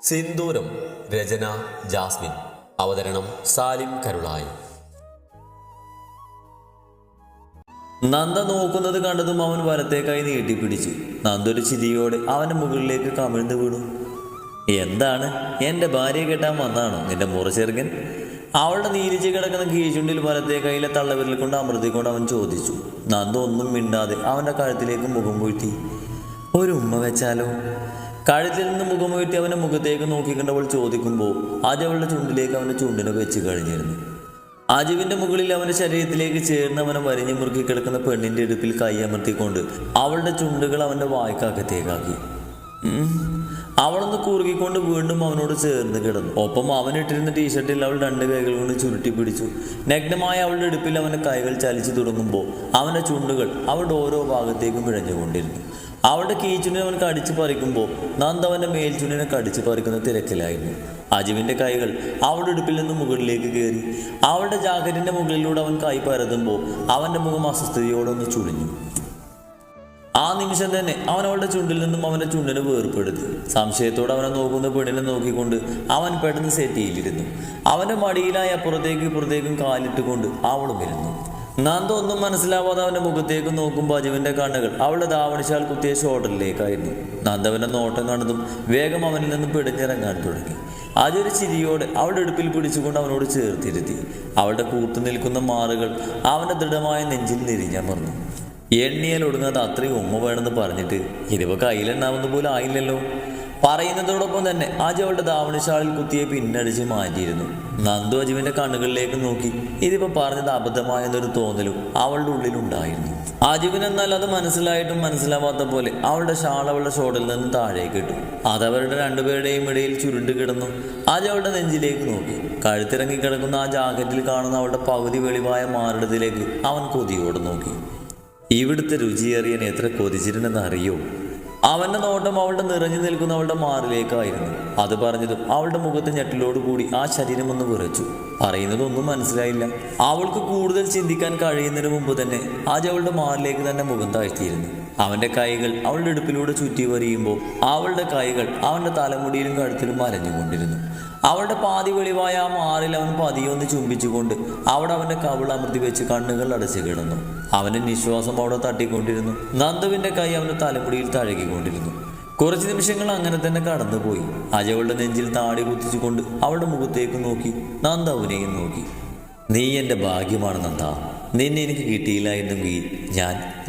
സിന്ദൂരം. രചന Jasmine. അവതരണം സാലിം കരുളായി. നന്ദ നോക്കുന്നത് കണ്ടതും അവൻ വലത്തേക്കായി നീട്ടിപ്പിടിച്ചു. നന്ദ ഒരു ചിരിയോടെ അവൻ്റെ മുകളിലേക്ക് കമിഴ്ന്നു വീണു. എന്താണ്, എൻ്റെ ഭാര്യയെ കെട്ടാൻ വന്നാണോ നിന്റെ മുറചെറുക്കൻ? അവളുടെ നീലിച്ച് കിടക്കുന്ന കീഴ്ചുണ്ടിൽ വലത്തേ കൈയിലെ തള്ളവിരൽ കൊണ്ട് അമർത്തിക്കൊണ്ട് അവൻ ചോദിച്ചു. നന്ദ ഒന്നും മിണ്ടാതെ അവൻ്റെ കഴുത്തിലേക്ക് മുഖം വീഴ്ത്തി. ഒരു ഉമ്മ വെച്ചാലോ? കഴുത്തിൽ നിന്ന് മുഖം വീഴ്ത്തി അവൻ്റെ മുഖത്തേക്ക് നോക്കിക്കണ്ടവൾ ചോദിക്കുമ്പോൾ അജ് അവളുടെ ചുണ്ടിലേക്ക് അവൻ്റെ ചുണ്ടിനെ വെച്ച് കഴിഞ്ഞിരുന്നു. അജുവിൻ്റെ മുകളിൽ അവൻ്റെ ശരീരത്തിലേക്ക് ചേർന്ന് അവനെ വരിഞ്ഞു മുറുക്കി കിടക്കുന്ന പെണ്ണിൻ്റെ ഇടുപ്പിൽ കൈയമർത്തിക്കൊണ്ട് അവളുടെ ചുണ്ടുകൾ അവൻ്റെ വായ്ക്കകത്തേക്കാക്കി. അവളൊന്ന് കുറുകിക്കൊണ്ട് വീണ്ടും അവനോട് ചേർന്ന് കിടന്നു. ഒപ്പം അവനിട്ടിരുന്ന ടീഷർട്ടിൽ അവൾ രണ്ട് കൈകൾ കൊണ്ട് ചുരുട്ടി പിടിച്ചു. നഗ്നമായ അവളുടെ ഇടുപ്പിൽ അവൻ്റെ കൈകൾ ചലിച്ചു തുടങ്ങുമ്പോൾ അവൻ്റെ ചുണ്ടുകൾ അവളുടെ ഓരോ ഭാഗത്തേക്കും പിഴഞ്ഞുകൊണ്ടിരുന്നു. അവളുടെ കീച്ചുണ്ടിനെ അവൻ കടിച്ചു പറിക്കുമ്പോൾ നന്ദ അവൻ്റെ മേൽച്ചുണ്ടിനെ കടിച്ചു പറിക്കുന്ന തിരക്കിലായിരുന്നു. അജുവിൻ്റെ കൈകൾ അവളുടെ ഇടുപ്പിൽ നിന്ന് മുകളിലേക്ക് കയറി അവളുടെ ജാക്കറ്റിൻ്റെ മുകളിലൂടെ അവൻ കൈ പരതുമ്പോൾ അവൻ്റെ മുഖം അസ്വസ്ഥതയോടൊന്ന് ചുളിഞ്ഞു. ആ നിമിഷം തന്നെ അവൻ അവളുടെ ചുണ്ടിൽ നിന്നും അവൻ്റെ ചുണ്ടിനെ വേർപ്പെടുത്തി. സംശയത്തോടെ അവനെ നോക്കുന്ന പെണ്ണിനെ നോക്കിക്കൊണ്ട് അവൻ പെട്ടെന്ന് സെറ്റിയിലിരുന്നു. അവൻ്റെ മടിയിലായി അപ്പുറത്തേക്കും ഇപ്പുറത്തേക്കും കാലിട്ടുകൊണ്ട് അവളും ഇരുന്നു. നന്ദ ഒന്നും മനസ്സിലാവാതെ അവൻ്റെ മുഖത്തേക്ക് നോക്കുമ്പോൾ അജുവിൻ്റെ കണ്ണുകൾ അവളുടെ ധാവണിശാൽ കുത്തിയ ഷോൾഡറിലേക്കായിരുന്നു. നന്ദവൻ്റെ നോട്ടം കണ്ടതും വേഗം അവനിൽ നിന്നും പിടിഞ്ഞിറങ്ങാൻ തുടങ്ങി. അജു ഒരു ചിരിയോടെ അവളുടെ ഇടുപ്പിൽ പിടിച്ചുകൊണ്ട് അവനോട് ചേർത്തിരുത്തി. അവളുടെ കൂർത്തു നിൽക്കുന്ന മാറുകൾ അവൻ്റെ ദൃഢമായ നെഞ്ചിൽ നെരിഞ്ഞമർന്നു. എണ്ണിയാൽ ഒടുങ്ങാത്ത അത്രയും ഉമ്മ വേണമെന്ന് പറഞ്ഞിട്ട് ഇതിപ്പോൾ കയ്യിലെണ്ണാവുന്ന പോലും ആയില്ലല്ലോ. പറയുന്നതോടൊപ്പം തന്നെ അജു അവളുടെ ധാവണിശാളിൽ കുത്തിയെ പിന്നടിച്ച് മാറ്റിയിരുന്നു. നന്ദു അജുവിൻ്റെ കണ്ണുകളിലേക്ക് നോക്കി. ഇതിപ്പോൾ പറഞ്ഞത് അബദ്ധമായെന്നൊരു തോന്നലും അവളുടെ ഉള്ളിലുണ്ടായിരുന്നു. അജുവിനെന്നാൽ അത് മനസ്സിലായിട്ടും മനസ്സിലാവാത്ത പോലെ അവളുടെ ഷാൾ അവളുടെ ഷോളിൽ നിന്ന് താഴേക്ക് ഇട്ടു. അതവരുടെ രണ്ടുപേരുടെയും ഇടയിൽ ചുരുണ്ട് കിടന്നു. അജു അവളുടെ നെഞ്ചിലേക്ക് നോക്കി. കഴുത്തിറങ്ങി കിടക്കുന്ന ആ ജാക്കറ്റിൽ കാണുന്ന അവളുടെ പകുതി വെളിവായ മാറിടത്തിലേക്ക് അവൻ കൊതിയോടെ നോക്കി. ഇവിടുത്തെ രുചിയേറിയാൻ എത്ര കൊതിച്ചിട്ടുണ്ടെന്ന് അറിയോ? അവൻ്റെ നോട്ടം അവളുടെ നിറഞ്ഞു നിൽക്കുന്ന അവളുടെ മാറിലേക്കായിരുന്നു. അത് പറഞ്ഞതും അവളുടെ മുഖത്ത് ഞെട്ടലോടുകൂടി ആ ശരീരം ഒന്ന് വിറച്ചു. പറയുന്നതൊന്നും മനസ്സിലായില്ല. അവൾക്ക് കൂടുതൽ ചിന്തിക്കാൻ കഴിയുന്നതിന് മുമ്പ് തന്നെ ആജ് അവളുടെ മാറിലേക്ക് തന്നെ മുഖം താഴ്ത്തിയിരുന്നു. അവൻ്റെ കൈകൾ അവളുടെ ഇടുപ്പിലൂടെ ചുറ്റി വരിയുമ്പോൾ അവളുടെ കൈകൾ അവൻ്റെ തലമുടിയിലും കഴുത്തിലും അരഞ്ഞുകൊണ്ടിരുന്നു. അവളുടെ പാതി വെളിവായ ആ മാറിൽ അവൻ പതിയൊന്ന് ചുംബിച്ചുകൊണ്ട് അവിടെ അവൻ്റെ കവിൾ അമർത്തി വെച്ച് കണ്ണുകൾ അടച്ചു കിടന്നു. അവൻ്റെ നിശ്വാസം അവിടെ തട്ടിക്കൊണ്ടിരുന്നു. നന്ദുവിൻ്റെ കൈ അവൻ്റെ തലമുടിയിൽ തഴകിക്കൊണ്ടിരുന്നു. കുറച്ച് നിമിഷങ്ങൾ അങ്ങനെ തന്നെ കടന്നുപോയി. അജയവളുടെ നെഞ്ചിൽ താടി കുത്തിച്ചുകൊണ്ട് അവളുടെ മുഖത്തേക്ക് നോക്കി. നന്ദ അവനെയും നോക്കി. നീ എൻ്റെ ഭാഗ്യമാണ് നന്ദ. നിന്നെ എനിക്ക് കിട്ടിയില്ലായിരുന്നെങ്കിൽ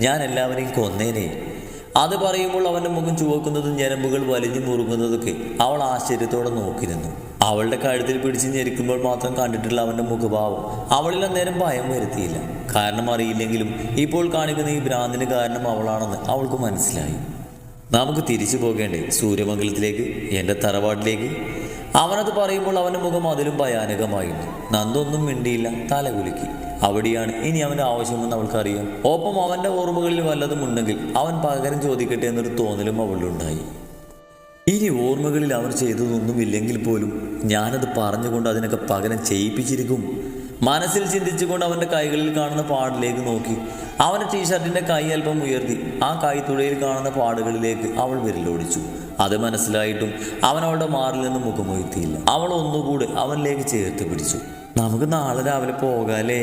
ഞാൻ എല്ലാവരെയും കൊന്നേനെ. അത് പറയുമ്പോൾ അവൻ്റെ മുഖം ചുവക്കുന്നതും ഞരമ്പുകൾ വലിഞ്ഞു മുറുകുന്നതൊക്കെ അവൾ ആശ്ചര്യത്തോടെ നോക്കി നിന്നു. അവളുടെ കഴുത്തിൽ പിടിച്ച് ഞെരിക്കുമ്പോൾ മാത്രം കണ്ടിട്ടുള്ള അവൻ്റെ മുഖഭാവം അവളിൽ അന്നേരം ഭയം വരുത്തിയില്ല. കാരണം അറിയില്ലെങ്കിലും ഇപ്പോൾ കാണിക്കുന്ന ഈ ഭ്രാന്തിന് കാരണം അവളാണെന്ന് അവൾക്ക് മനസ്സിലായി. നമുക്ക് തിരിച്ചു പോകേണ്ടേ സൂര്യമംഗലത്തിലേക്ക്, എൻ്റെ തറവാട്ടിലേക്ക്? അവനത് പറയുമ്പോൾ അവൻ്റെ മുഖം അതിലും ഭയാനകമായിരുന്നു. നന്ദൊന്നും മിണ്ടിയില്ല, തലകുലുക്കി. അവിടെയാണ് ഇനി അവൻ്റെ ആവശ്യമെന്ന് അവൾക്കറിയാം. ഒപ്പം അവൻ്റെ ഓർമ്മകളിൽ വല്ലതും ഉണ്ടെങ്കിൽ അവൻ പകരം ചോദിക്കട്ടെ എന്നൊരു തോന്നലും അവളിലുണ്ടായി. ഇനി ഓർമ്മകളിൽ അവർ ചെയ്തതൊന്നുമില്ലെങ്കിൽ പോലും ഞാനത് പറഞ്ഞുകൊണ്ട് അതിനൊക്കെ പകരം ചെയ്യിപ്പിച്ചിരിക്കും. മനസ്സിൽ ചിന്തിച്ചുകൊണ്ട് അവൻ്റെ കൈകളിൽ കാണുന്ന പാടിലേക്ക് നോക്കി. അവൻ്റെ ടീഷർട്ടിൻ്റെ കൈ അല്പം ഉയർത്തി ആ കൈത്തുഴയിൽ കാണുന്ന പാടുകളിലേക്ക് അവൾ വിരലോടിച്ചു. അത് മനസ്സിലായിട്ടും അവൻ അവളുടെ മാറിൽ നിന്ന് മുഖമുയർത്തിയില്ല. അവൾ ഒന്നുകൂടെ അവനിലേക്ക് ചേർത്ത് പിടിച്ചു. നമുക്ക് നാളെ രാവിലെ പോകാലേ?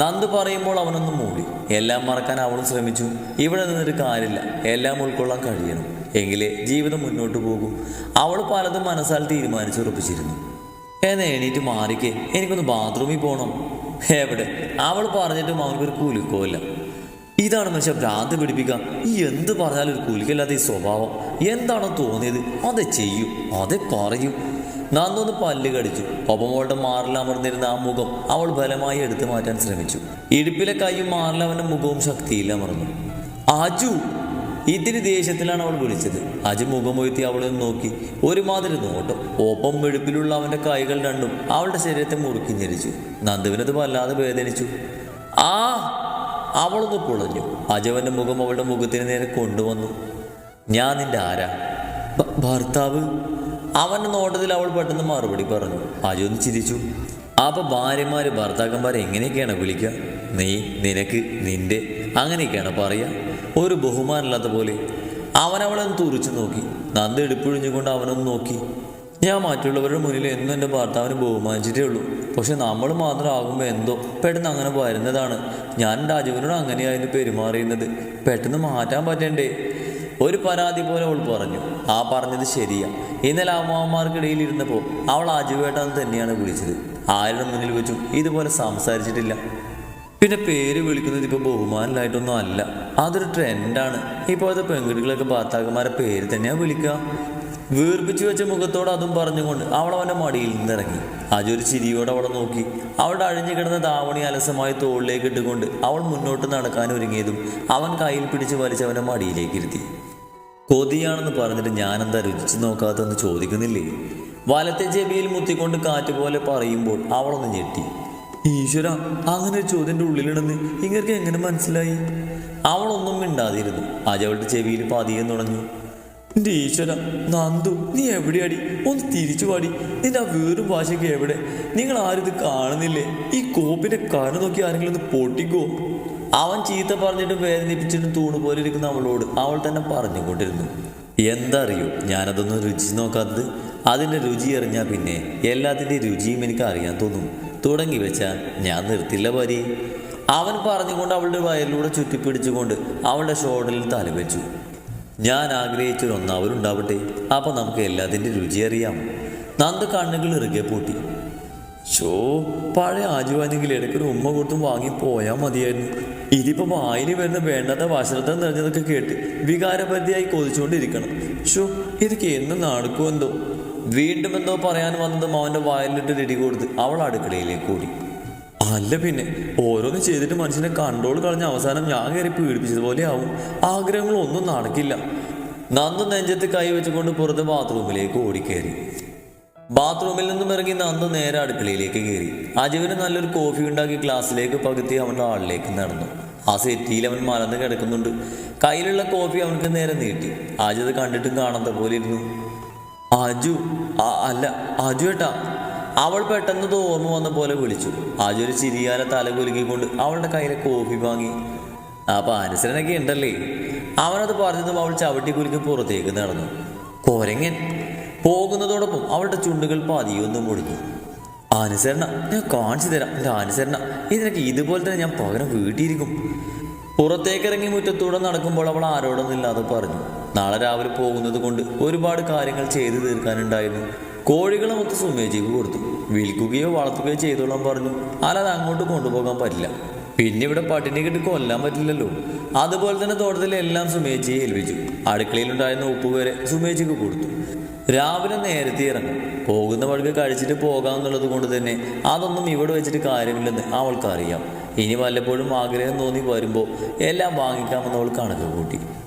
നന്ദു പറയുമ്പോൾ അവനൊന്ന് മൂടി. എല്ലാം മറക്കാൻ അവളും ശ്രമിച്ചു. ഇവിടെ നിന്നൊരു കാര്യമില്ല, എല്ലാം ഉൾക്കൊള്ളാൻ കഴിയണം, എങ്കിലേ ജീവിതം മുന്നോട്ട് പോകും. അവൾ പലതും മനസ്സാൽ തീരുമാനിച്ചുറപ്പിച്ചിരുന്നു. എന്നാ എണീറ്റ് മാറിക്കേ, എനിക്കൊന്ന് ബാത്റൂമിൽ പോകണം. എവിടെ? അവൾ പറഞ്ഞിട്ടും അവനക്കൊരു കുലുക്കമില്ല. ഇതാണ് മനുഷ്യ ഭ്രാന്ത് പിടിപ്പിക്കുക. ഈ എന്ത് പറഞ്ഞാലും ഒരു കുലുക്കല്ലാത്ത ഈ സ്വഭാവം എന്താണോ തോന്നിയത് അതെ ചെയ്യൂ, അതെ പറയൂ. നന്ദൊന്ന് പല്ല് കടിച്ചു. ഒപ്പം അവളുടെ മാറിൽ അമർന്നിരുന്ന ആ മുഖം അവൾ ബലമായി എടുത്തു മാറ്റാൻ ശ്രമിച്ചു. ഇടുപ്പിലെ കൈയും മാറിൽ അവൻ്റെ മുഖവും ശക്തിയിൽ അമർന്നു. അജു! ഇത്തിരി ദേഷ്യത്തിലാണ് അവൾ വിളിച്ചത്. അജു മുഖമുയർത്തി അവളെ നോക്കി. ഒരുമാതിരി നോട്ടം. ഒപ്പം വെളുപ്പിലുള്ള അവൻ്റെ കൈകൾ രണ്ടും അവളുടെ ശരീരത്തെ മുറുക്കി ഞെരിച്ചു. നന്ദുവിനത് വല്ലാതെ വേദനിച്ചു. അവളൊന്ന് പൊളഞ്ഞു. അജുവിൻ്റെ മുഖം അവളുടെ മുഖത്തിന് നേരെ കൊണ്ടുവന്നു. ഞാൻ നിന്റെ ആരാ? ഭർത്താവ്. അവൻ്റെ നോട്ടത്തിൽ അവൾ പെട്ടെന്ന് മറുപടി പറഞ്ഞു. അജു ഒന്ന് ചിരിച്ചു. അപ്പോൾ ഭാര്യമാർ ഭർത്താക്കന്മാരെ എങ്ങനെയൊക്കെയാണ് വിളിക്കുക? നീ, നിനക്ക്, നിന്റെ, അങ്ങനെയൊക്കെയാണ് പറയുക? ഒരു ബഹുമാനമില്ലാത്ത പോലെ. അവനവളൊന്ന് തുറിച്ചു നോക്കി. നന്ദ എടുപ്പൊഴിഞ്ഞുകൊണ്ട് അവനൊന്ന് നോക്കി. ഞാൻ മറ്റുള്ളവരുടെ മുന്നിൽ എന്നും എൻ്റെ ഭർത്താവിനെ ബഹുമാനിച്ചിട്ടേ ഉള്ളൂ. പക്ഷെ നമ്മൾ മാത്രം ആകുമ്പോൾ എന്തോ പെട്ടെന്ന് അങ്ങനെ വരുന്നതാണ്. ഞാൻ രാജുവിനോട് അങ്ങനെയായിരുന്നു പെരുമാറിയുന്നത്. പെട്ടെന്ന് മാറ്റാൻ പറ്റണ്ടേ? ഒരു പരാതി പോലെ അവൾ പറഞ്ഞു. ആ പറഞ്ഞത് ശരിയാ. ഇന്നലെ അമ്മാവന്മാർക്കിടയിൽ ഇരുന്നപ്പോൾ അവൾ അജുവേട്ടാന്ന് തന്നെയാണ് വിളിച്ചത്. ആരുടെ മുന്നിൽ വെച്ചും ഇതുപോലെ സംസാരിച്ചിട്ടില്ല. പിന്നെ പേര് വിളിക്കുന്നത് ഇപ്പോൾ ബഹുമാനിലായിട്ടൊന്നും അല്ല, അതൊരു ട്രെൻഡാണ്. ഇപ്പോഴത്തെ പെൺകുട്ടികളൊക്കെ ഭർത്താക്കന്മാരെ പേര് തന്നെയാണ് വിളിക്കുക. വീർപ്പിച്ചു വെച്ച മുഖത്തോട് അതും പറഞ്ഞുകൊണ്ട് അവൾ അവൻ്റെ മടിയിൽ നിന്നിറങ്ങി. അജു ഒരു ചിരിയോടെ അവളെ നോക്കി. അവളുടെ അഴിഞ്ഞു കിടന്ന ധാവണി അലസമായി തോളിലേക്ക് ഇട്ടുകൊണ്ട് അവൾ മുന്നോട്ട് നടക്കാൻ ഒരുങ്ങിയതും അവൻ കയ്യിൽ പിടിച്ച് വലിച്ചവൻ്റെ മടിയിലേക്ക് ഇരുത്തി. കൊതിയാണെന്ന് പറഞ്ഞിട്ട് ഞാനെന്താ രുചിച്ച് നോക്കാത്തെന്ന് ചോദിക്കുന്നില്ലേ? വലത്തെ ചെവിയിൽ മുത്തിക്കൊണ്ട് കാറ്റ് പോലെ പറയുമ്പോൾ അവളൊന്ന് ഞെട്ടി. ഈശ്വര, അങ്ങനെ ഒരു ചോദ്യൻ്റെ ഉള്ളിലിടുന്ന് ഇങ്ങനെ എങ്ങനെ മനസ്സിലായി? അവളൊന്നും മിണ്ടാതിരുന്നു. അജു അവളുടെ ചെവിയിൽ പതിയെ നുണഞ്ഞു. എൻ്റെ ഈശ്വര, നന്ദു നീ എവിടെയാടി? ഒന്ന് തിരിച്ചു പാടി. നിന്റെ ആ വീറും ഭാഷയ്ക്ക് എവിടെ? നിങ്ങൾ ആരും ഇത് കാണുന്നില്ലേ? ഈ കോപ്പിൻ്റെ കാരണം നോക്കി ആരെങ്കിലും ഒന്ന് പൊട്ടിക്കോ? അവൻ ചീത്ത പറഞ്ഞിട്ടും വേദനിപ്പിച്ചിട്ടും തൂണ് പോലെ ഇരിക്കുന്ന അവളോട് അവൾ തന്നെ പറഞ്ഞുകൊണ്ടിരുന്നു. എന്താ അറിയോ, ഞാനതൊന്നും രുചിച്ച് നോക്കാത്തത്? അതിൻ്റെ രുചി അറിഞ്ഞാൽ പിന്നെ എല്ലാത്തിൻ്റെയും രുചിയും എനിക്ക് അറിയാൻ തോന്നും. തുടങ്ങി വെച്ചാൽ ഞാൻ നിർത്തില്ല ഭാര്യ. അവൻ പറഞ്ഞുകൊണ്ട് അവളുടെ വയലിലൂടെ ചുറ്റിപ്പിടിച്ചുകൊണ്ട് അവളുടെ ഷോൾഡറിൽ തലവെച്ചു. ഞാൻ ആഗ്രഹിച്ചൊരൊന്നവരുണ്ടാവട്ടെ, അപ്പം നമുക്ക് എല്ലാത്തിൻ്റെ രുചി അറിയാം. നന്ദ കണ്ണുകൾ ഇറുകെ പൂട്ടി. പഴയ ആജുവാനെങ്കിൽ ഇടയ്ക്കൊരു ഉമ്മ കൊടുത്തും വാങ്ങി പോയാൽ മതിയായിരുന്നു. ഇതിപ്പോൾ വായിൽ വരുന്ന വേണ്ടാത്ത വശനത്തം നിറഞ്ഞതൊക്കെ കേട്ട് വികാരപരിധിയായി കൊതിച്ചുകൊണ്ടിരിക്കണം. ഇതൊക്കെ എന്നും നടക്കുമോ എന്തോ? വീണ്ടും എന്തോ പറയാൻ വന്നതും അവൻ്റെ വായിലിട്ട് ഇടി കൊടുത്ത് അവൾ അടുക്കളയിലേക്ക് ഓടി. അല്ല പിന്നെ ഓരോന്ന് ചെയ്തിട്ട് മനുഷ്യനെ കൺട്രോൾ കളഞ്ഞ അവസാനം ഞാൻ കയറി പീഡിപ്പിച്ചതുപോലെ ആവും. ആഗ്രഹങ്ങളൊന്നും നടക്കില്ല. നന്ദു നെഞ്ചത്ത് കൈ വെച്ചുകൊണ്ട് പുറത്ത് ബാത്റൂമിലേക്ക് ഓടിക്കയറി. ബാത്റൂമിൽ നിന്നും ഇറങ്ങി നന്ദു നേരെ അടുക്കളയിലേക്ക് കയറി. അജുവിന് നല്ലൊരു കോഫി ഉണ്ടാക്കി ഗ്ലാസ്സിലേക്ക് പകുത്തി അവൻ്റെ ആളിലേക്ക് നടന്നു. ആ സെറ്റിയിൽ അവൻ മലന്ന് കിടക്കുന്നുണ്ട്. കയ്യിലുള്ള കോഫി അവനക്ക് നേരെ നീട്ടി. അജു കണ്ടിട്ടും കാണാത്ത പോലെ ഇരുന്നു. അജു, അല്ല അജു ഏട്ടാ. അവൾ പെട്ടെന്ന് ഓർമ്മ വന്ന പോലെ വിളിച്ചു. അജു ഒരു ചിരിയാലെ തല കുലുക്കിക്കൊണ്ട് അവളുടെ കയ്യിലെ കോഫി വാങ്ങി. അപ്പം അനുസരണൊക്കെ ഉണ്ടല്ലേ? അവനത് പറഞ്ഞതും അവൾ ചവിട്ടി കുലുക്കി പുറത്തേക്ക് നടന്നു. കൊരങ്ങൻ പോകുന്നതോടൊപ്പം അവളുടെ ചുണ്ടുകൾ പതിയൊന്നും മുടിഞ്ഞു. അനുസരണ ഞാൻ കാണിച്ചു തരാം. എൻ്റെ അനുസരണ ഇതിനൊക്കെ ഇതുപോലെ തന്നെ ഞാൻ പകരം വീട്ടിയിരിക്കും. പുറത്തേക്കിറങ്ങി മുറ്റത്തൂടെ നടക്കുമ്പോൾ അവൾ ആരോടൊന്നുമില്ലാതെ പറഞ്ഞു. നാളെ രാവിലെ പോകുന്നത് കൊണ്ട് ഒരുപാട് കാര്യങ്ങൾ ചെയ്തു തീർക്കാനുണ്ടായിരുന്നു. കോഴികളെ മൊത്തം സുമേജിക്ക് കൊടുത്തു. വിൽക്കുകയോ വളർത്തുകയോ ചെയ്തോളാൻ പറഞ്ഞു. അല്ലാതെ അങ്ങോട്ട് കൊണ്ടുപോകാൻ പറ്റില്ല. പിന്നെ ഇവിടെ പട്ടിണി കെട്ടി കൊല്ലാൻ പറ്റില്ലല്ലോ. അതുപോലെ തന്നെ തോട്ടത്തിലെല്ലാം സുമേജിയെ ഏൽപ്പിച്ചു. അടുക്കളയിലുണ്ടായിരുന്ന ഉപ്പ് വരെ സുമേജിക്ക് കൊടുത്തു. രാവിലെ നേരത്തെ ഇറങ്ങും. പോകുന്ന വഴിക്ക് കഴിച്ചിട്ട് പോകാമെന്നുള്ളത് കൊണ്ട് തന്നെ അതൊന്നും ഇവിടെ വെച്ചിട്ട് കാര്യമില്ലെന്ന് അവൾക്കറിയാം. ഇനി വല്ലപ്പോഴും ആഗ്രഹം തോന്നി വരുമ്പോൾ എല്ലാം വാങ്ങിക്കാമെന്ന് അവൾ കണക്ക് കൂട്ടി.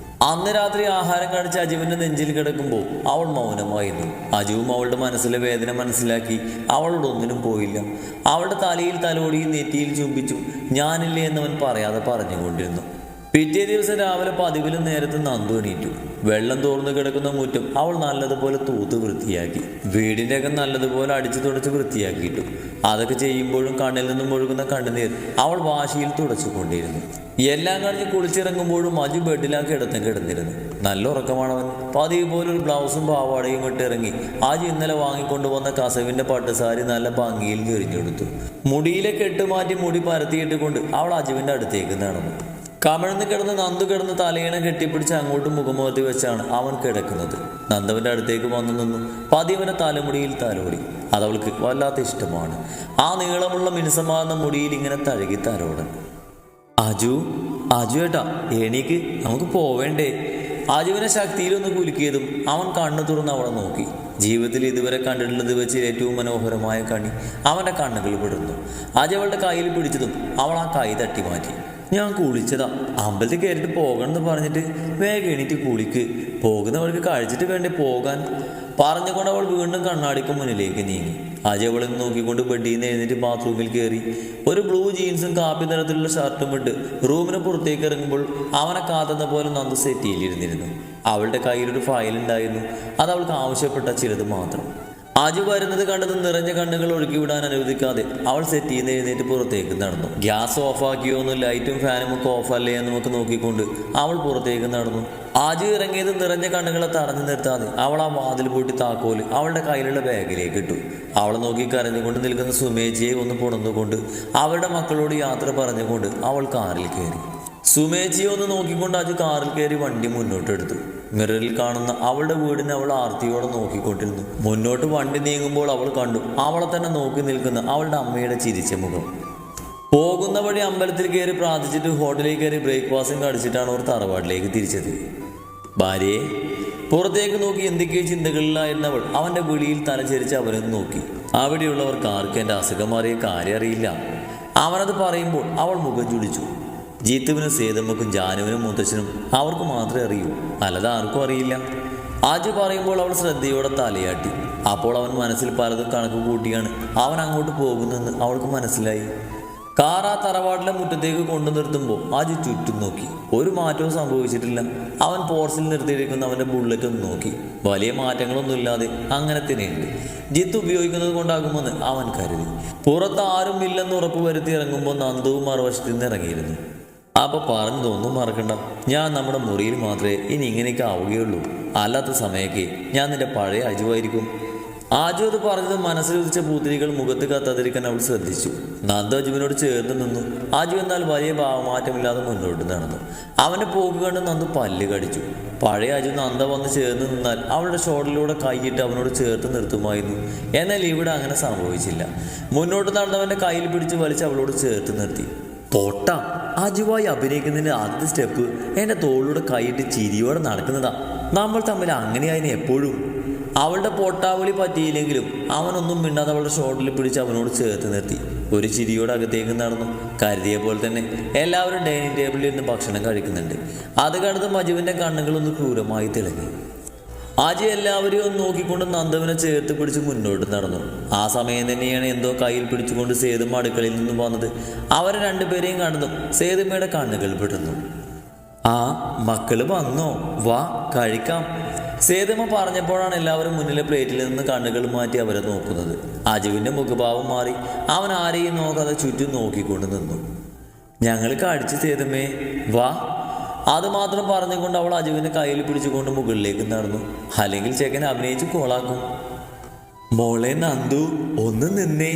അന്ന് രാത്രി ആഹാരം കഴിച്ച് അജുവിൻ്റെ നെഞ്ചിൽ കിടക്കുമ്പോൾ അവൾ മൗനമായിരുന്നു. അജുവും അവളുടെ മനസ്സിലെ വേദന മനസ്സിലാക്കി അവളോടൊന്നിനും പോയില്ല. അവളുടെ തലയിൽ തലോടിയും നെറ്റിയിൽ ചുംബിച്ചു. ഞാനില്ലേ എന്നവൻ പറയാതെ പറഞ്ഞുകൊണ്ടിരുന്നു. പിറ്റേ ദിവസം രാവിലെ പതിവിലും നേരത്തെ നന്ദു എണീറ്റു. വെള്ളം തോർന്നു കിടക്കുന്ന മുറ്റം അവൾ നല്ലതുപോലെ തൂത്ത് വൃത്തിയാക്കി. വീടിൻ്റെയൊക്കെ നല്ലതുപോലെ അടിച്ചു തുടച്ച് വൃത്തിയാക്കിയിട്ടു. അതൊക്കെ ചെയ്യുമ്പോഴും കണ്ണിൽ നിന്നും ഒഴുകുന്ന കണ്ണുനീർ അവൾ വാശിയിൽ തുടച്ചുകൊണ്ടിരുന്നു. എല്ലാം കഴിഞ്ഞ് കുളിച്ചിറങ്ങുമ്പോഴും അജു ബെഡിലാക്കി ഇടത്തും കിടന്നിരുന്നു. നല്ല ഉറക്കമാണവൻ. പതിവ് പോലെ ഒരു ബ്ലൗസും പാവാടയും ഇട്ടിറങ്ങി അജു ഇന്നലെ വാങ്ങിക്കൊണ്ടുവന്ന കസവിൻ്റെ പട്ടുസാരി നല്ല ഭംഗിയിൽ ഞെറിഞ്ഞെടുത്തു. മുടിയിലെ കെട്ടുമാറ്റി മുടി പരത്തിയിട്ട് കൊണ്ട് അവൾ അജുവിൻ്റെ അടുത്തേക്ക് നടന്നു. കമഴ്ന്ന് കിടന്ന് നന്ദു കിടന്ന് തലയിണം കെട്ടിപ്പിടിച്ച് അങ്ങോട്ടും മുഖമുഖത്ത് വെച്ചാണ് അവൻ കിടക്കുന്നത്. നന്ദുവിൻ്റെ അടുത്തേക്ക് വന്നു നിന്നു. പതിവനെ തലമുടിയിൽ തലോടി. അതവൾക്ക് വല്ലാത്ത ഇഷ്ടമാണ്. ആ നീളമുള്ള മിനുസമാർന്ന മുടിയിൽ ഇങ്ങനെ തഴുകി തലോടൻ. അജു ഏട്ടാ എണീക്ക്, നമുക്ക് പോവേണ്ടേ? അജുവിനെ ശക്തിയിലൊന്ന് കുലുക്കിയതും അവൻ കണ്ണു തുറന്ന് അവളെ നോക്കി. ജീവിതത്തിൽ ഇതുവരെ കണ്ടിട്ടുള്ളത് വെച്ച് ഏറ്റവും മനോഹരമായ കണി അവൻ്റെ കണ്ണുകൾ വിടുന്നു. അജു അവളുടെ കയ്യിൽ പിടിച്ചതും അവൾ ആ കൈ തട്ടി മാറ്റി. ഞാൻ കുളിച്ചതാ, അമ്പലത്തിൽ കയറിയിട്ട് പോകണമെന്ന് പറഞ്ഞിട്ട് വേഗം എണീറ്റ് കുളിക്ക്. പോകുന്ന വഴിക്ക് കഴിച്ചിട്ട് വേണ്ടേ പോകാൻ? പറഞ്ഞുകൊണ്ട് അവൾ വീണ്ടും കണ്ണാടിക്ക് മുന്നിലേക്ക് നീങ്ങി. അജയ് അവളെ നോക്കിക്കൊണ്ട് ബെഡിൽ നിന്ന് എഴുന്നേറ്റ് ബാത്റൂമിൽ കയറി. ഒരു ബ്ലൂ ജീൻസും കാപ്പി നിറത്തിലുള്ള ഷർട്ടും ഇട്ട് റൂമിന് പുറത്തേക്ക് ഇറങ്ങുമ്പോൾ അവനെ കാത്തുന്ന പോലെ നന്ദു സെറ്റിയിലിരുന്നിരുന്നു. അവളുടെ കയ്യിലൊരു ഫയൽ ഉണ്ടായിരുന്നു. അത് അവൾക്ക് ആവശ്യപ്പെട്ട ചിലത് മാത്രം. അജു വരുന്നത് കണ്ടത് നിറഞ്ഞ കണ്ണുകൾ ഒഴുക്കി വിടാൻ അനുവദിക്കാതെ അവൾ സെറ്റിൽ നിന്ന് എഴുന്നേറ്റ് പുറത്തേക്ക് നടന്നു. ഗ്യാസ് ഓഫാക്കിയോന്ന് ലൈറ്റും ഫാനും ഒക്കെ ഓഫല്ലേ എന്ന് നമുക്ക് നോക്കിക്കൊണ്ട് അവൾ പുറത്തേക്ക് നടന്നു. ആജു ഇറങ്ങിയത് നിറഞ്ഞ കണ്ണുകളെ തടഞ്ഞു നിർത്താതെ അവൾ ആ വാതിൽ പൂട്ടി താക്കോല് അവളുടെ കയ്യിലുള്ള ബാഗിലേക്ക് ഇട്ടു. അവളെ നോക്കി കരഞ്ഞുകൊണ്ട് നിൽക്കുന്ന സുമേച്ചിയെ ഒന്ന് പുണർന്നുകൊണ്ട് അവരുടെ മക്കളോട് യാത്ര പറഞ്ഞുകൊണ്ട് അവൾ കാറിൽ കയറി. സുമേച്ചിയെ ഒന്ന് നോക്കിക്കൊണ്ട് ആജു കാറിൽ കയറി വണ്ടി മുന്നോട്ടെടുത്തു. മിററിൽ കാണുന്ന അവളുടെ വീടിനെ അവൾ ആർത്തിയോടെ നോക്കിക്കൊണ്ടിരുന്നു. മുന്നോട്ട് വണ്ടി നീങ്ങുമ്പോൾ അവൾ കണ്ടു അവളെ തന്നെ നോക്കി നിൽക്കുന്ന അവളുടെ അമ്മയുടെ ചിരിച്ച മുഖം. പോകുന്ന വഴി അമ്പലത്തിൽ കയറി പ്രാർത്ഥിച്ചിട്ട് ഹോട്ടലിൽ കയറി ബ്രേക്ക്ഫാസ്റ്റും കഴിച്ചിട്ടാണ് അവർ തറവാട്ടിലേക്ക് തിരിച്ചത്. ഭാര്യയെ പുറത്തേക്ക് നോക്കി എന്തൊക്കെയോ ചിന്തകളിലായിരുന്നവൾ അവൻ്റെ വിളിയിൽ തലചരിച്ച് അവരൊന്ന് നോക്കി. അവിടെയുള്ളവർക്ക് ആർക്കും എൻ്റെ അസുഖം മാറിയ കാര്യം അറിയില്ല. അവനത് പറയുമ്പോൾ അവൾ മുഖം ചുളിച്ചു. ജീത്തുവിനും സേതമ്മക്കും ജാനുവിനും മുത്തച്ഛനും അവർക്ക് മാത്രമേ അറിയൂ, അല്ലാതെ ആർക്കും അറിയില്ല. ആജു പറയുമ്പോൾ അവൾ ശ്രദ്ധയോടെ തലയാട്ടി. അപ്പോൾ അവൻ മനസ്സിൽ പലതും കണക്ക് കൂട്ടിയാണ് അവൻ അങ്ങോട്ട് പോകുന്നതെന്ന് അവൾക്ക് മനസ്സിലായി. കാർ ആ തറവാട്ടിലെ മുറ്റത്തേക്ക് കൊണ്ടു നിർത്തുമ്പോൾ ആജു ചുറ്റും നോക്കി. ഒരു മാറ്റവും സംഭവിച്ചിട്ടില്ല. അവൻ പോർച്ചിൽ നിർത്തിയിരിക്കുന്ന അവൻ്റെ ബുള്ളറ്റ് ഒന്ന് നോക്കി. വലിയ മാറ്റങ്ങളൊന്നുമില്ലാതെ അങ്ങനെ തന്നെയുണ്ട്. ജിത്ത് ഉപയോഗിക്കുന്നത് കൊണ്ടാകുമെന്ന് അവൻ കരുതി. പുറത്ത് ആരും ഇല്ലെന്ന് ഉറപ്പ് വരുത്തി ഇറങ്ങുമ്പോൾ നന്ദുവും മറുവശത്തിൽ നിന്ന് ഇറങ്ങിയിരുന്നു. അപ്പോൾ പറഞ്ഞതൊന്നും മറക്കണ്ട, ഞാൻ നമ്മുടെ മുറിയിൽ മാത്രമേ ഇനി ഇങ്ങനെയൊക്കെ ആവുകയുള്ളൂ. അല്ലാത്ത സമയമൊക്കെ ഞാൻ നിന്റെ പഴയ അജുവായിരിക്കും. ആജു അത് പറഞ്ഞത് മനസ്സിലുദിച്ച പൂത്തിരികൾ മുഖത്ത് കത്താതിരിക്കാൻ അവൾ ശ്രദ്ധിച്ചു. നന്ദു അജുവിനോട് ചേർന്ന് നിന്നു. ആജു എന്നാൽ വലിയ ഭാവമാറ്റമില്ലാതെ മുന്നോട്ട് നടന്നു. അവൻ്റെ പോക്ക് കണ്ട് നന്ദു പല്ല് കടിച്ചു. പഴയ അജു നന്ദ വന്ന് ചേർന്ന് നിന്നാൽ അവളുടെ ഷോൾഡറിലൂടെ കൈയിട്ട് അവനോട് ചേർത്ത് നിർത്തുമായിരുന്നു. എന്നാൽ ഇവിടെ അങ്ങനെ സംഭവിച്ചില്ല. മുന്നോട്ട് നടന്നവൻ്റെ കയ്യിൽ പിടിച്ച് വലിച്ച് അവളോട് ചേർത്ത് നിർത്തി. പൊട്ട അജുവായി അഭിനയിക്കുന്നതിൻ്റെ ആദ്യത്തെ സ്റ്റെപ്പ് എൻ്റെ തോളിലൂടെ കൈയിട്ട് ചിരിയോടെ നടക്കുന്നതാ. നമ്മൾ തമ്മിൽ അങ്ങനെയായിരുന്നു എപ്പോഴും. അവളുടെ പൊട്ടാവിളി പറ്റിയില്ലെങ്കിലും അവനൊന്നും മിണ്ടാതെ അവളുടെ ഷോൾഡറിൽ പിടിച്ച് അവനോട് ചേർത്ത് നിർത്തി. ഒരു ചിരിയോടെ അകത്തേക്ക് നടന്നു. കരുതിയ പോലെ തന്നെ എല്ലാവരും ഡൈനിങ് ടേബിളിൽ ഇരുന്ന് ഭക്ഷണം കഴിക്കുന്നുണ്ട്. അത് കടന്ന് മജുവിൻ്റെ കണ്ണുകളൊന്ന് ക്രൂരമായി തിളങ്ങി. ആജി എല്ലാവരെയും ഒന്ന് നോക്കിക്കൊണ്ട് നന്ദുവിനെ ചേർത്ത് പിടിച്ച് മുന്നോട്ട് നടന്നു. ആ സമയം തന്നെയാണ് എന്തോ കയ്യിൽ പിടിച്ചുകൊണ്ട് സേതുമ്മ അടുക്കളയിൽ നിന്നും വന്നത്. അവരെ രണ്ടുപേരെയും കണ്ടതും സേതുമ്മയുടെ കണ്ണുകൾ പെടുന്നു. ആ മക്കള് വന്നോ, വാ കഴിക്കാം. സേതുമ്മ പറഞ്ഞപ്പോഴാണ് എല്ലാവരും മുന്നിലെ പ്ലേറ്റിൽ നിന്ന് കണ്ണുകൾ മാറ്റി അവരെ നോക്കുന്നത്. അജുവിൻ്റെ മുഖഭാവം മാറി. അവൻ ആരെയും നോക്കാതെ ചുറ്റും നോക്കിക്കൊണ്ട് നിന്നു. ഞങ്ങൾ കഴിച്ചു സേതുമ്മേ, വാ. അതുമാത്രം പറഞ്ഞുകൊണ്ട് അവൾ അജുവിൻ്റെ കയ്യിൽ പിടിച്ചുകൊണ്ട് മുകളിലേക്ക് നടന്നു. അല്ലെങ്കിൽ ചെക്കൻ അഭിനയിച്ച് കോളാക്കും. മോളെ നന്ദു ഒന്ന് നിന്നേ.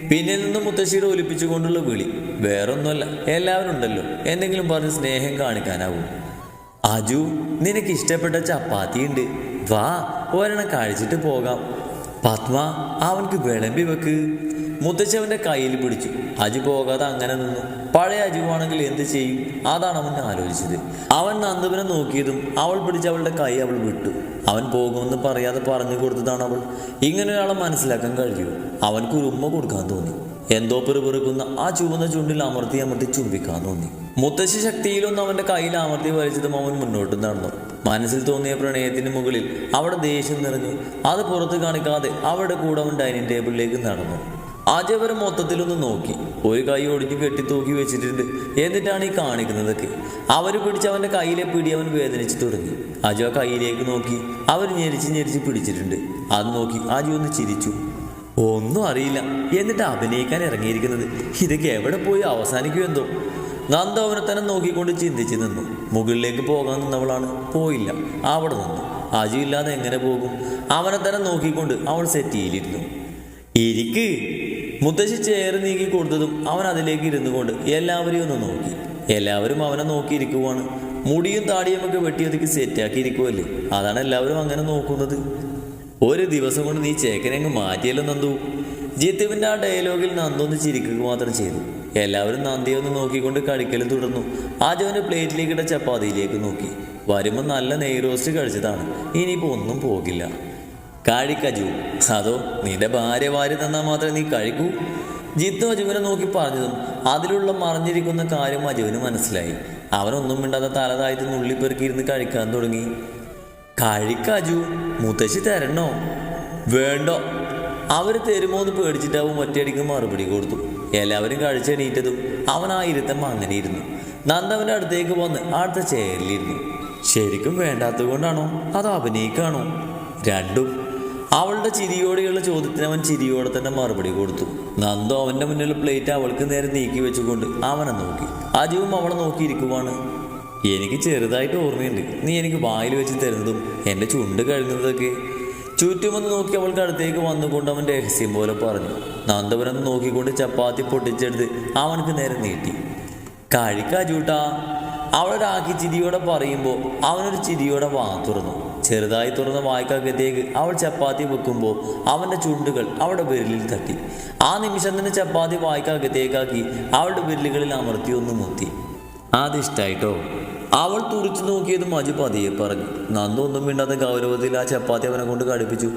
പിന്നിൽ നിന്ന് മുത്തശ്ശിയുടെ ഒലിപ്പിച്ചുകൊണ്ടുള്ള വിളി. വേറൊന്നുമല്ല, എല്ലാവരും ഉണ്ടല്ലോ, എന്തെങ്കിലും പറഞ്ഞ് സ്നേഹം കാണിക്കാനാവും. അജു നിനക്ക് ഇഷ്ടപ്പെട്ട ചപ്പാത്തി ഉണ്ട്, വാ ഒരെണ്ണം കഴിച്ചിട്ട് പോകാം. പത്മ അവൻക്ക് വിളമ്പി വെക്ക്. മുത്തശ്ശി അവൻ്റെ കയ്യിൽ പിടിച്ചു. അജു പോകാതെ അങ്ങനെ നിന്നു. പഴയ അജുവാണെങ്കിൽ എന്ത് ചെയ്യും, അതാണ് അവൻ ആലോചിച്ചത്. അവൻ നന്ദുവിനെ നോക്കിയതും അവൾ പിടിച്ച് അവളുടെ കൈ അവൾ വിട്ടു. അവൻ പോകുമെന്ന് പറയാതെ പറഞ്ഞു കൊടുത്തതാണ് അവൾ. ഇങ്ങനെ ഒരാളെ മനസ്സിലാക്കാൻ കഴിയൂ. അവൻക്ക് ഒരു ഉമ്മ കൊടുക്കാൻ തോന്നി. എന്തോ പെറുപെറുക്കുന്ന ആ ചുവന്ന ചുണ്ടിൽ അമർത്തി അമർത്തി ചുംബിക്കാൻ തോന്നി. മുത്തശ്ശി ശക്തിയിലൊന്നും അവൻ്റെ കയ്യിൽ അമർത്തി വലിച്ചതും അവൻ മുന്നോട്ട് നടന്നു. മനസ്സിൽ തോന്നിയ പ്രണയത്തിന് മുകളിൽ അവിടെ ദേഷ്യം നിറഞ്ഞു. അത് പുറത്ത് കാണിക്കാതെ അവരുടെ കൂടെ അവൻ ഡൈനിങ് ടേബിളിലേക്ക് നടന്നു. ആദ്യം അവർ മൊത്തത്തിലൊന്ന് നോക്കി. ഒരു കൈ ഒടിഞ്ഞു കെട്ടി തൂക്കി വെച്ചിട്ടുണ്ട്. എന്നിട്ടാണ് ഈ കാണിക്കുന്നതൊക്കെ. അവർ പിടിച്ച് അവൻ്റെ കയ്യിലെ പിടി അവൻ വേദനിച്ച് തുടങ്ങി. അജു ആ കയ്യിലേക്ക് നോക്കി. അവർ ഞെരിച്ച് പിടിച്ചിട്ടുണ്ട്. അത് നോക്കി അജു ഒന്ന് ചിരിച്ചു. ഒന്നും അറിയില്ല, എന്നിട്ട് അഭിനയിക്കാൻ ഇറങ്ങിയിരിക്കുന്നത്. ഇതൊക്കെ എവിടെ പോയി അവസാനിക്കുമെന്തോ. നന്ദ അവനെ തന്നെ നോക്കിക്കൊണ്ട് ചിന്തിച്ച് നിന്നു. മുകളിലേക്ക് പോകാൻ നിന്നവളാണ്, പോയില്ല, അവിടെ നിന്നു. അജു ഇല്ലാതെ എങ്ങനെ പോകും? അവനെ തന്നെ നോക്കിക്കൊണ്ട് അവൾ സെറ്റിയിലിരുന്നു. ഇരിക്ക്. മുത്തശ്ശി ചേറ് നീക്കി കൊടുത്തതും അവൻ അതിലേക്ക് ഇരുന്നു കൊണ്ട് എല്ലാവരെയും ഒന്ന് നോക്കി. എല്ലാവരും അവനെ നോക്കിയിരിക്കുവാണ്. മുടിയും താടിയുമൊക്കെ വെട്ടിയൊതുക്കി സെറ്റാക്കി ഇരിക്കുമല്ലേ, അതാണ് എല്ലാവരും അങ്ങനെ നോക്കുന്നത്. ഒരു ദിവസം കൊണ്ട് നീ ചേക്കനെങ്ങ് മാറ്റിയല്ലോ നന്ദു. ജിത്തുവിൻ്റെ ആ ഡയലോഗിൽ നന്ദൊന്ന് ചിരിക്കുക മാത്രം ചെയ്തു. എല്ലാവരും നന്ദിയെ ഒന്ന് നോക്കിക്കൊണ്ട് കഴിക്കലും തുടർന്നു. ആജുവിൻ്റെ പ്ലേറ്റിലേക്ക് ഇട്ട ചപ്പാത്തിയിലേക്ക് നോക്കി. വരുമ്പോൾ നല്ല നെയ് റോസ്റ്റ് കഴിച്ചതാണ്, ഇനിയിപ്പോൾ ഒന്നും പോകില്ല. കഴിക്കജു, അതോ നിന്റെ ഭാര്യ വാരി തന്നാൽ മാത്രമേ നീ കഴിക്കൂ. ജിത്തു അജുവിനെ നോക്കി പറഞ്ഞതും അതിലുള്ള മറിഞ്ഞിരിക്കുന്ന കാര്യം അജുവിന് മനസ്സിലായി. അവനൊന്നും മിണ്ടാതെ തലതായിട്ട് നുള്ളിപ്പെറുക്കിയിരുന്ന് കഴിക്കാൻ തുടങ്ങി. കഴിക്കജു, മുത്തശ്ശി തരണോ? വേണ്ടോ. അവർ തരുമോ എന്ന് പേടിച്ചിട്ടാവും ഒറ്റയടിക്ക് മറുപടി കൊടുത്തു. എല്ലാവരും കഴിച്ചെണീറ്റതും അവൻ ആ ഇരുത്തം അങ്ങനെ ഇരുന്നു. നന്ദവൻ്റെ അടുത്തേക്ക് വന്ന് അടുത്ത ചെയറിലിരുന്നു. ശരിക്കും വേണ്ടാത്തത് കൊണ്ടാണോ അതോ അഭിനയിക്കാണോ? രണ്ടും. അവളുടെ ചിരിയോടെയുള്ള ചോദ്യത്തിന് അവൻ ചിരിയോടെ തന്നെ മറുപടി കൊടുത്തു. നന്ദു അവൻ്റെ മുന്നിലുള്ള പ്ലേറ്റ് അവൾക്ക് നേരെ നീക്കി വെച്ചുകൊണ്ട് അവനെ നോക്കി. അജുവും അവളെ നോക്കിയിരിക്കുവാണ്. എനിക്ക് ചെറുതായിട്ട് ഓർമ്മയുണ്ട് നീ എനിക്ക് വായിൽ വെച്ച് തരുന്നതും എൻ്റെ ചുണ്ട് കഴുകുന്നതൊക്കെ. ചുറ്റുമൊന്ന് നോക്കി അവൾക്ക് അടുത്തേക്ക് വന്നുകൊണ്ട് അവൻ രഹസ്യം പോലെ പറഞ്ഞു. നന്ദവനം നോക്കിക്കൊണ്ട് ചപ്പാത്തി പൊട്ടിച്ചെടുത്ത് അവനക്ക് നേരെ നീട്ടി. കഴിക്കാ ചൂട്ടാ. അവളൊരാക്കി ചിരിയോടെ പറയുമ്പോൾ അവനൊരു ചിരിയോടെ വാ തുറന്നു. ചെറുതായി തുറന്ന വായ്ക്കകത്തേക്ക് അവൾ ചപ്പാത്തി വെക്കുമ്പോൾ അവൻ്റെ ചുണ്ടുകൾ അവളുടെ വിരലിൽ തട്ടി. ആ നിമിഷം തന്നെ ചപ്പാത്തി വായ്ക്കകത്തേക്കാക്കി അവളുടെ വിരലുകളിൽ അമർത്തി ഒന്ന് മുത്തി. അതിഷ്ടായിട്ടോ? അവൾ തുറിച്ചു നോക്കിയതും മജു പതിയെ പറഞ്ഞു. നന്ദു ഒന്നും മിണ്ടാത്ത ഗൗരവത്തിൽ ആ ചപ്പാത്തി അവനെ കൊണ്ട് കടുപ്പിച്ചു.